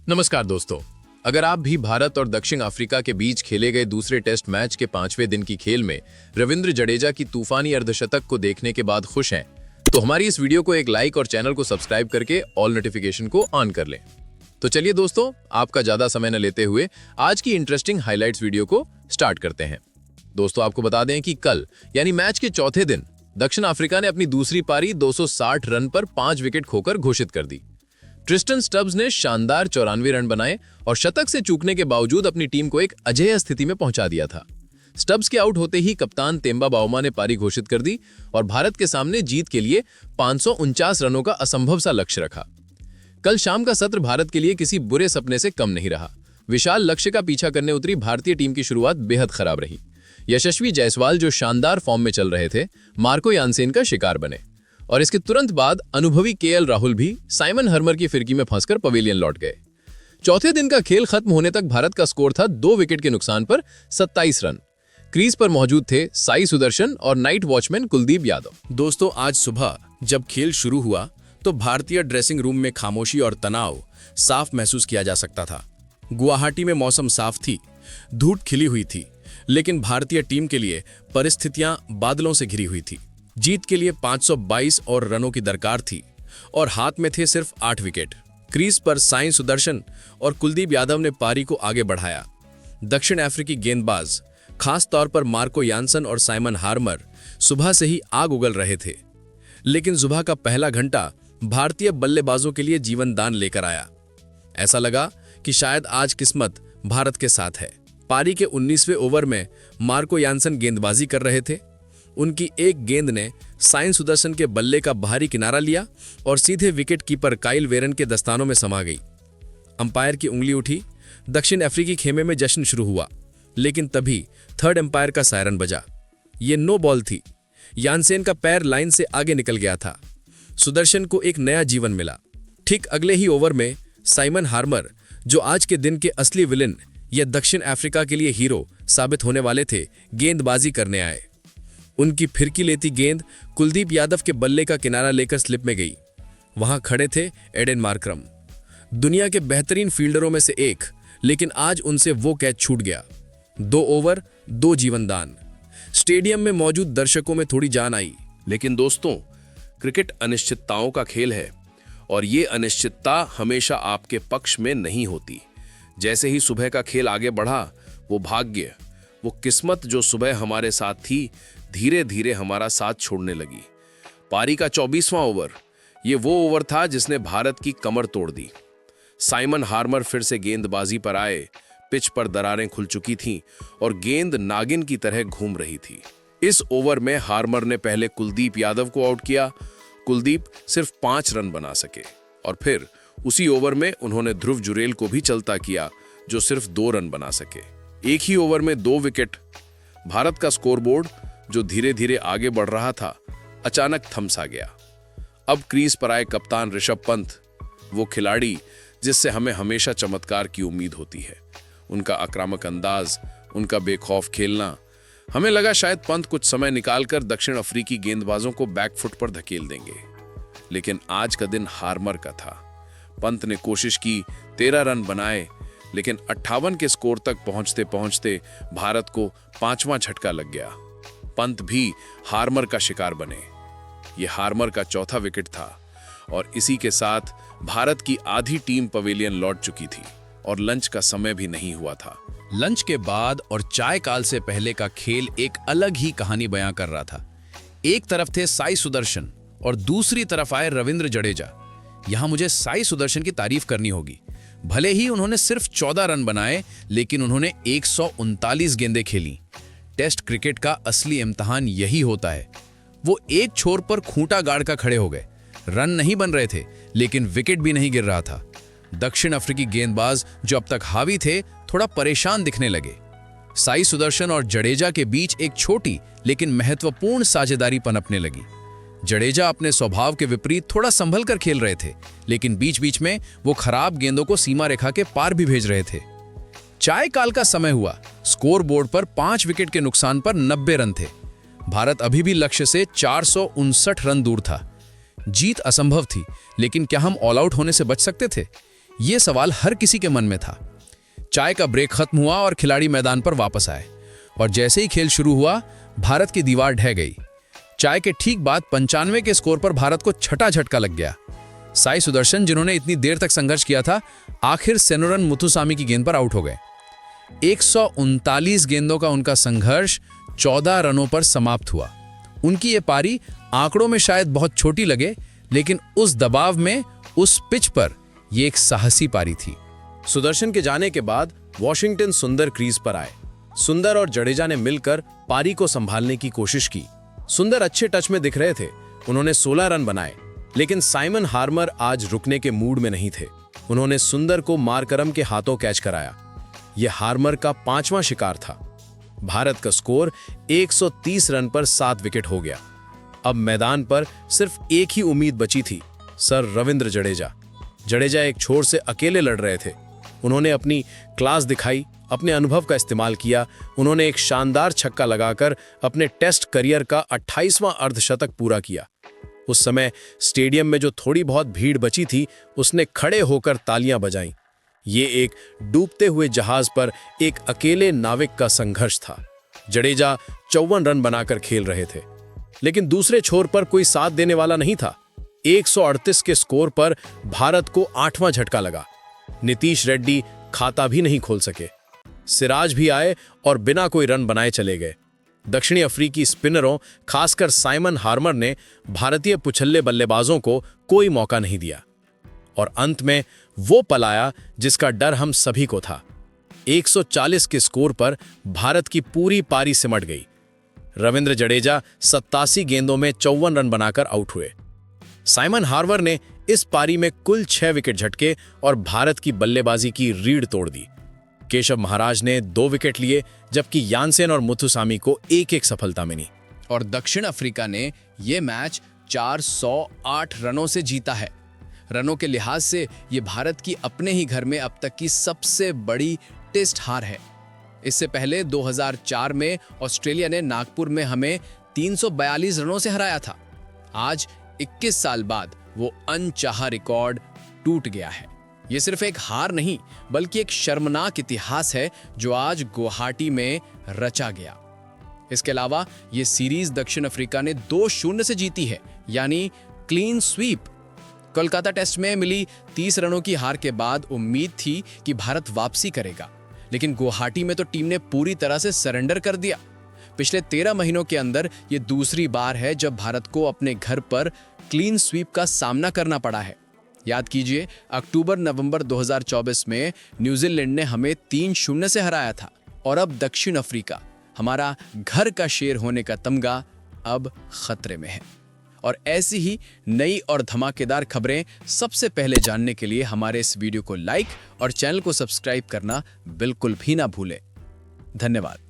नमस्कार दोस्तों। अगर आप भी भारत और दक्षिण अफ्रीका के बीच खेले गए दूसरे टेस्ट मैच के 5वें दिन की खेल में रविंद्र जडेजा की तूफानी अर्धशतक को देखने के बाद खुश हैं, तो हमारी इस वीडियो को एक लाइक और चैनल को सब्सक्राइब करके ऑल नोटिफिकेशन को ऑन कर लें। तो चलिए दोस्तों, आपका ज्यादा समय न लेते हुए आज की इंटरेस्टिंग हाईलाइट्स वीडियो को स्टार्ट करते हैं। दोस्तों, आपको बता दें कि कल यानी मैच के चौथे दिन दक्षिण अफ्रीका ने अपनी दूसरी पारी 260 रन पर 5 विकेट खोकर घोषित कर दी। ट्रिस्टन स्टब्स ने शानदार 94 रन बनाए और शतक से चूकने के बावजूद अपनी टीम को एक अजेय स्थिति में पहुंचा दिया था। स्टब्स के आउट होते ही कप्तान तेम्बा बाउमा ने पारी घोषित कर दी और भारत के सामने जीत के लिए 549 रनों का असंभव सा लक्ष्य रखा। कल शाम का सत्र भारत के लिए किसी बुरे सपने से कम नहीं रहा। विशाल लक्ष्य का पीछा करने उतरी भारतीय टीम की शुरुआत बेहद खराब रही। यशस्वी जायसवाल, जो शानदार फॉर्म में चल रहे थे, मार्को यानसेन का शिकार बने और इसके तुरंत बाद अनुभवी केएल राहुल भी साइमन हार्मर की फिरकी में फंसकर पवेलियन लौट गए। चौथे दिन का खेल खत्म होने तक भारत का स्कोर था 2 विकेट के नुकसान पर 27 रन। क्रीज पर मौजूद थे साई सुदर्शन और नाइट वॉचमैन कुलदीप यादव। दोस्तों, आज सुबह जब खेल शुरू हुआ तो भारतीय ड्रेसिंग रूम में खामोशी और तनाव साफ महसूस किया जा सकता था। गुवाहाटी में मौसम साफ थी, धूप खिली हुई थी, लेकिन भारतीय टीम के लिए परिस्थितियां बादलों से घिरी हुई थी। जीत के लिए 522 और रनों की दरकार थी और हाथ में थे सिर्फ 8 विकेट। क्रीज पर साई सुदर्शन और कुलदीप यादव ने पारी को आगे बढ़ाया। दक्षिण अफ्रीकी गेंदबाज, खास तौर पर मार्को यानसन और साइमन हार्मर, सुबह से ही आग उगल रहे थे, लेकिन सुबह का पहला घंटा भारतीय बल्लेबाजों के लिए जीवन दान लेकर आया। ऐसा लगा कि शायद आज किस्मत भारत के साथ है। पारी के 19वें ओवर में मार्को यानसन गेंदबाजी कर रहे थे। उनकी एक गेंद ने साई सुदर्शन के बल्ले का बाहरी किनारा लिया और सीधे विकेट कीपर काइल वेरन के दस्तानों में समा गई। अंपायर की उंगली उठी। दक्षिण अफ्रीकी खेमे में जश्न शुरू हुआ, लेकिन तभी थर्ड अंपायर का सायरन बजा। ये नो बॉल थी। यानसेन का पैर लाइन से आगे निकल गया था। सुदर्शन को एक नया जीवन मिला। ठीक अगले ही ओवर में साइमन हार्मर, जो आज के दिन के असली विलेन या दक्षिण अफ्रीका के लिए हीरो साबित होने वाले थे, गेंदबाजी करने आए। उनकी फिरकी लेती गेंद कुलदीप यादव के बल्ले का किनारा लेकर स्लिप में गई। वहां खड़े थे एडेन मार्करम, दुनिया के बेहतरीन फील्डरों में से एक, लेकिन आज उनसे वो कैच छूट गया। 2 ओवर 2 जीवनदान। स्टेडियम में मौजूद दर्शकों में थोड़ी जान आई। लेकिन दोस्तों, क्रिकेट अनिश्चितताओं का खेल है और ये अनिश्चितता हमेशा आपके पक्ष में नहीं होती। जैसे ही सुबह का खेल आगे बढ़ा, वो भाग्य, वो किस्मत जो सुबह हमारे साथ थी, धीरे धीरे हमारा साथ छोड़ने लगी। पारी का 24वां ओवर, ये वो ओवर था जिसने भारत की कमर तोड़ दी। साइमन हार्मर फिर से गेंदबाजी पर आए। पिच पर दरारें खुल चुकी थीं और गेंद नागिन की तरह घूम रही थी। इस ओवर में हार्मर ने पहले कुलदीप यादव को आउट किया। कुलदीप सिर्फ 5 रन बना सके और फिर उसी ओवर में उन्होंने ध्रुव जुरेल को भी चलता किया, जो सिर्फ 2 रन बना सके। एक ही ओवर में 2 विकेट। भारत का स्कोरबोर्ड, जो धीरे धीरे आगे बढ़ रहा था, अचानक थम सा गया। अब क्रीज पर आए कप्तान ऋषभ पंत, वो खिलाड़ी जिससे हमें हमेशा चमत्कार की उम्मीद होती है। उनका आक्रामक अंदाज, उनका बेखौफ खेलना, हमें लगा शायद पंत कुछ समय निकालकर दक्षिण अफ्रीकी गेंदबाजों को बैकफुट पर धकेल देंगे। लेकिन आज का दिन हार्मर का था। पंत ने कोशिश की, 13 रन बनाए, लेकिन 58 के स्कोर तक पहुंचते पहुंचते भारत को 5वां झटका लग गया। पंत भी हार्मर का शिकार बने। यह हार्मर का चौथा विकेट था और इसी के साथ भारत की आधी टीम पवेलियन लौट चुकी थी और लंच का समय भी नहीं हुआ था। लंच के बाद और चाय काल से पहले का खेल एक अलग ही कहानी बयां कर रहा था। एक तरफ थे साई सुदर्शन और दूसरी तरफ आए रविंद्र जडेजा। यहां मुझे साई सुदर्शन की तारीफ करनी होगी। भले ही उन्होंने सिर्फ 14 रन बनाए, लेकिन उन्होंने 139 गेंदें खेली। टेस्ट क्रिकेट का असली इम्तिहान यही होता है। वो एक छोर पर खूंटा गाड़ कर खड़े हो गए। रन नहीं बन रहे थे, लेकिन विकेट भी नहीं गिर रहा था। दक्षिण अफ्रीकी गेंदबाज, जो अब तक हावी थे, थोड़ा परेशान दिखने लगे। साई सुदर्शन और जडेजा के बीच एक छोटी लेकिन महत्वपूर्ण साझेदारी पनपने लगी। जडेजा अपने स्वभाव के विपरीत थोड़ा संभल कर खेल रहे थे, लेकिन बीच बीच में वो खराब गेंदों को सीमा रेखा के पार भी भेज रहे थे। चाय काल का समय हुआ। स्कोर बोर्ड पर 5 विकेट के नुकसान पर 90 रन थे। भारत अभी भी लक्ष्य से 459 रन दूर था। जीत असंभव थी, लेकिन क्या हम ऑल आउट होने से बच सकते थे? ये सवाल हर किसी के मन में था। चाय का ब्रेक खत्म हुआ और खिलाड़ी मैदान पर वापस आए, और जैसे ही खेल शुरू हुआ भारत की दीवार ढह गई। चाय के ठीक बाद 95 के स्कोर पर भारत को छठा झटका लग गया। साई सुदर्शन, जिन्होंने इतनी देर तक संघर्ष किया था, आखिर सेनोरन मुथुसामी की गेंद पर आउट हो गए। 139 गेंदों का उनका संघर्ष 14 रनों पर समाप्त हुआ। उनकी ये पारी आंकड़ों में शायद बहुत छोटी लगे, लेकिन उस दबाव में, उस पिच पर यह एक साहसी पारी थी। सुदर्शन के जाने के बाद वॉशिंगटन सुंदर क्रीज पर आए। सुंदर और जडेजा ने मिलकर पारी को संभालने की कोशिश की। सुंदर अच्छे टच में दिख रहे थे, उन्होंने 16 रन बनाए, लेकिन साइमन हार्मर आज रुकने के मूड में नहीं थे। उन्होंने सुंदर को मार्करम के हाथों कैच कराया। यह हार्मर का 5वां शिकार था। भारत का स्कोर 130 रन पर 7 विकेट हो गया। अब मैदान पर सिर्फ एक ही उम्मीद बची थी, सर रविंद्र जडेजा। जडेजा एक छोर से अकेले लड़ रहे थे। उन्होंने अपनी क्लास दिखाई, अपने अनुभव का इस्तेमाल किया। उन्होंने एक शानदार छक्का लगाकर अपने टेस्ट करियर का 28वां अर्धशतक पूरा किया। उस समय स्टेडियम में जो थोड़ी बहुत भीड़ बची थी, उसने खड़े होकर तालियां बजाईं। ये एक डूबते हुए जहाज पर एक अकेले नाविक का संघर्ष था। जडेजा 54 रन बनाकर खेल रहे थे, लेकिन दूसरे छोर पर कोई साथ देने वाला नहीं था। 138 के स्कोर पर भारत को 8वां झटका लगा। नीतीश रेड्डी खाता भी नहीं खोल सके। सिराज भी आए और बिना कोई रन बनाए चले गए। दक्षिणी अफ्रीकी स्पिनरों, खासकर साइमन हार्मर ने भारतीय पुछल्ले बल्लेबाजों को कोई मौका नहीं दिया, और अंत में वो पल आया जिसका डर हम सभी को था। 140 के स्कोर पर भारत की पूरी पारी सिमट गई। रविंद्र जडेजा 87 गेंदों में 54 रन बनाकर आउट हुए। साइमन हार्मर ने इस पारी में कुल 6 विकेट झटके और भारत की बल्लेबाजी की रीढ़ तोड़ दी। केशव महाराज ने 2 विकेट लिए, जबकि यानसेन और मुथुसामी को एक सफलता मिली। और दक्षिण अफ्रीका ने यह मैच 408 रनों से जीता है। रनों के लिहाज से यह भारत की अपने ही घर में अब तक की सबसे बड़ी टेस्ट हार है। इससे पहले 2004 में ऑस्ट्रेलिया ने नागपुर में हमें 342 रनों से हराया था। आज 21 साल बाद वो अनचाहा रिकॉर्ड टूट गया है। ये सिर्फ एक हार नहीं, बल्कि एक शर्मनाक इतिहास है जो आज गुवाहाटी में रचा गया। इसके अलावा ये सीरीज दक्षिण अफ्रीका ने 2-0 से जीती है, यानी क्लीन स्वीप। कोलकाता टेस्ट में मिली 30 रनों की हार के बाद उम्मीद थी कि भारत वापसी करेगा, लेकिन गुवाहाटी में तो टीम ने पूरी तरह से सरेंडर कर दिया। पिछले 13 महीनों के अंदर ये दूसरी बार है जब भारत को अपने घर पर क्लीन स्वीप का सामना करना पड़ा है। याद कीजिए, अक्टूबर-नवंबर 2024 में न्यूजीलैंड ने हमें 3-0 से हराया था, और अब दक्षिण अफ्रीका, हमारा घर का शेर होने का तमगा, अब खतरे में है। और ऐसी ही नई और धमाकेदार खबरें सबसे पहले जानने के लिए हमारे इस वीडियो को लाइक और चैनल को सब्सक्राइब करना बिल्कुल भी ना भूलें। धन्यवाद।